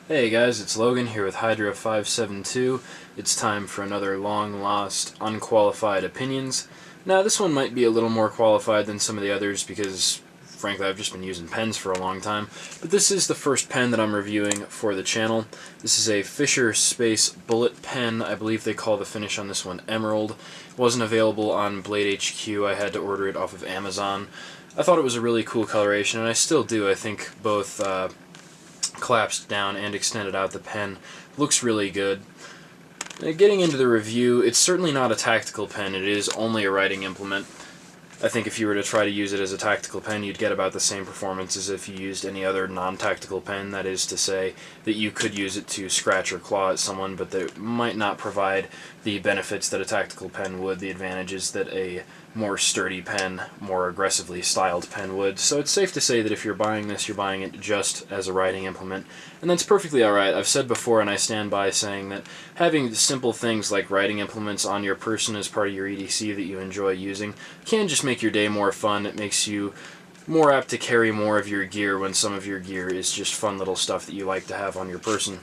Hey guys, it's Logan here with Hydra572. It's time for another long-lost, unqualified opinions. Now this one might be a little more qualified than some of the others because, frankly, I've just been using pens for a long time. But this is the first pen that I'm reviewing for the channel. This is a Fisher Space Bullet pen. I believe they call the finish on this one Emerald. It wasn't available on Blade HQ. I had to order it off of Amazon. I thought it was a really cool coloration, and I still do. I think both collapsed down and extended out the pen looks really good. Getting into the review, it's certainly not a tactical pen, it is only a writing implement. I think if you were to try to use it as a tactical pen, you'd get about the same performance as if you used any other non-tactical pen. That is to say that you could use it to scratch or claw at someone, but that it might not provide the benefits that a tactical pen would, the advantages that a more sturdy pen, more aggressively styled pen would. So it's safe to say that if you're buying this, you're buying it just as a writing implement, and that's perfectly alright. I've said before, and I stand by saying that having simple things like writing implements on your person as part of your EDC that you enjoy using can just make your day more fun. It makes you more apt to carry more of your gear when some of your gear is just fun little stuff that you like to have on your person.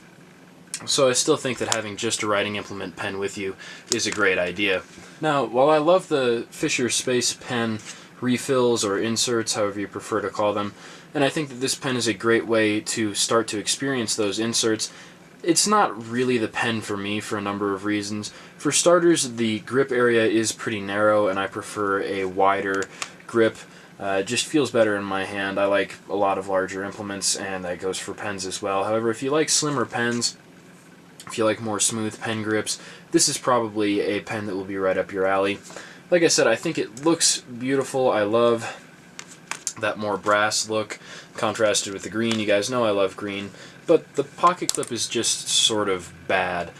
So I still think that having just a writing implement pen with you is a great idea. Now, while I love the Fisher Space pen refills or inserts, however you prefer to call them, and I think that this pen is a great way to start to experience those inserts, it's not really the pen for me for a number of reasons. For starters, the grip area is pretty narrow, and I prefer a wider grip. It just feels better in my hand. I like a lot of larger implements, and that goes for pens as well. However, if you like slimmer pens, if you like more smooth pen grips, this is probably a pen that will be right up your alley. Like I said, I think it looks beautiful. I love that more brass look contrasted with the green. You guys know I love green, but the pocket clip is just sort of bad.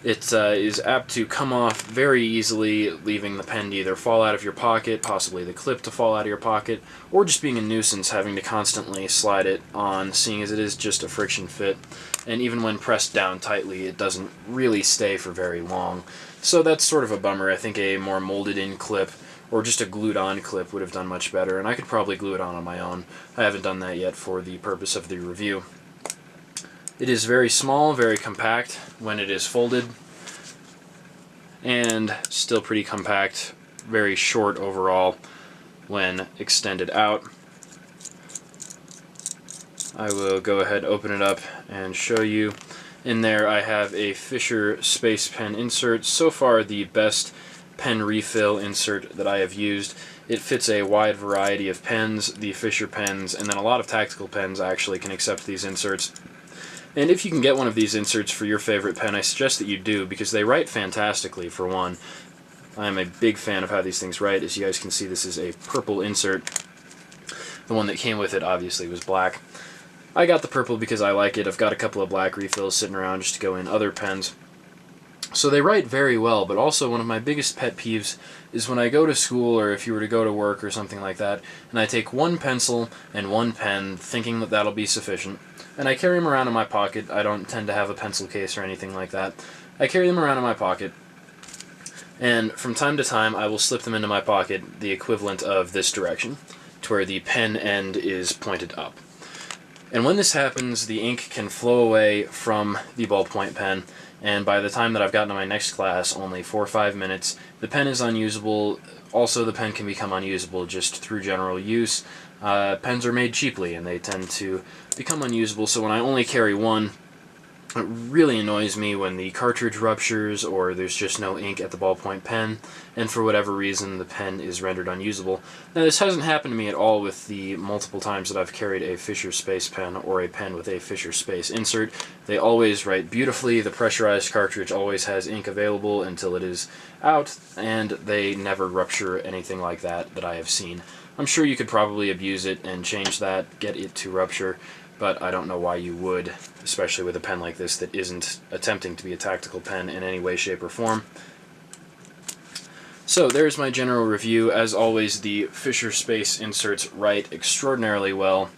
It is apt to come off very easily, leaving the pen to either fall out of your pocket, possibly the clip to fall out of your pocket, or just being a nuisance having to constantly slide it on, seeing as it is just a friction fit. And even when pressed down tightly, it doesn't really stay for very long. So that's sort of a bummer. I think a more molded-in clip or just a glued-on clip would have done much better, and I could probably glue it on my own. I haven't done that yet for the purpose of the review. It is very small, very compact when it is folded, and still pretty compact, very short overall when extended out. I will go ahead and open it up and show you. In there I have a Fisher Space Pen insert, so far the best pen refill insert that I have used. It fits a wide variety of pens, the Fisher pens, and then a lot of tactical pens actually can accept these inserts. And if you can get one of these inserts for your favorite pen, I suggest that you do, because they write fantastically, for one. I'm a big fan of how these things write. As you guys can see, this is a purple insert. The one that came with it obviously was black. I got the purple because I like it. I've got a couple of black refills sitting around just to go in other pens. So they write very well, but also one of my biggest pet peeves is when I go to school, or if you were to go to work or something like that, and I take one pencil and one pen thinking that that'll be sufficient, and I carry them around in my pocket. I don't tend to have a pencil case or anything like that. I carry them around in my pocket, and from time to time I will slip them into my pocket the equivalent of this direction, to where the pen end is pointed up. And when this happens, the ink can flow away from the ballpoint pen, and by the time that I've gotten to my next class, only 4 or 5 minutes, the pen is unusable. Also, the pen can become unusable just through general use. Pens are made cheaply, and they tend to become unusable, so when I only carry one, it really annoys me when the cartridge ruptures or there's just no ink at the ballpoint pen, and for whatever reason the pen is rendered unusable. Now, this hasn't happened to me at all with the multiple times that I've carried a Fisher Space pen or a pen with a Fisher Space insert. They always write beautifully, the pressurized cartridge always has ink available until it is out, and they never rupture anything like that I have seen. I'm sure you could probably abuse it and change that, get it to rupture, but I don't know why you would, especially with a pen like this that isn't attempting to be a tactical pen in any way, shape, or form. So there's my general review. As always, the Fisher Space inserts write extraordinarily well.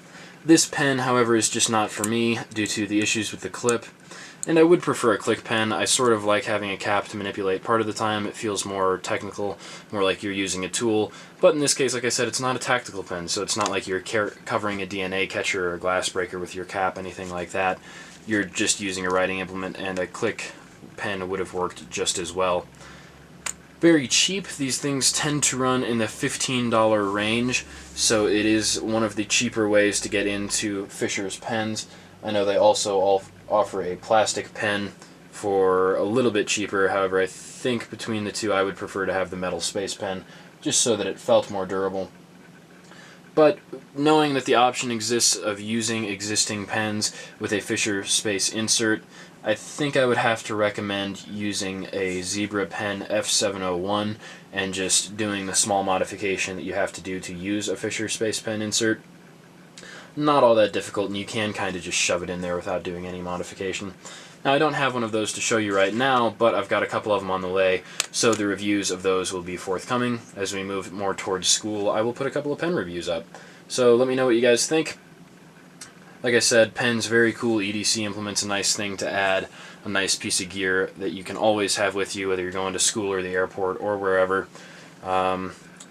This pen, however, is just not for me due to the issues with the clip, and I would prefer a click pen. I sort of like having a cap to manipulate part of the time. It feels more technical, more like you're using a tool, but in this case, like I said, it's not a tactical pen, so it's not like you're covering a DNA catcher or a glass breaker with your cap, anything like that. You're just using a writing implement, and a click pen would have worked just as well. Very cheap. These things tend to run in the $15 range, so it is one of the cheaper ways to get into Fisher's pens. I know they also offer a plastic pen for a little bit cheaper. However, I think between the two I would prefer to have the metal space pen, just so that it felt more durable. But knowing that the option exists of using existing pens with a Fisher space insert, I think I would have to recommend using a Zebra pen F701 and just doing the small modification that you have to do to use a Fisher space pen insert. Not all that difficult, and you can kind of just shove it in there without doing any modification. Now, I don't have one of those to show you right now, but I've got a couple of them on the way, so the reviews of those will be forthcoming. As we move more towards school, I will put a couple of pen reviews up. So let me know what you guys think. Like I said, pen's very cool. EDC implement's a nice thing to add, a nice piece of gear that you can always have with you, whether you're going to school or the airport or wherever.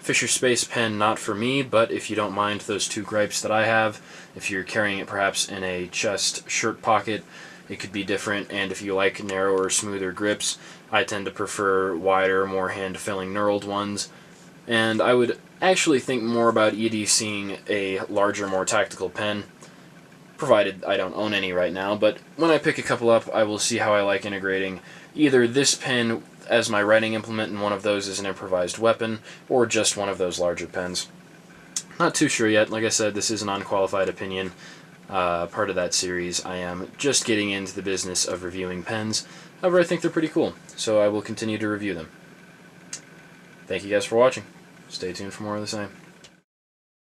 Fisher Space Pen, not for me, but if you don't mind those two gripes that I have, if you're carrying it perhaps in a chest shirt pocket, it could be different, and if you like narrower, smoother grips, I tend to prefer wider, more hand-filling knurled ones. And I would actually think more about EDCing a larger, more tactical pen, provided I don't own any right now, but when I pick a couple up, I will see how I like integrating either this pen as my writing implement and one of those as an improvised weapon, or just one of those larger pens. Not too sure yet. Like I said, this is an unqualified opinion, part of that series. I am just getting into the business of reviewing pens. However, I think they're pretty cool, so I will continue to review them. Thank you guys for watching. Stay tuned for more of the same.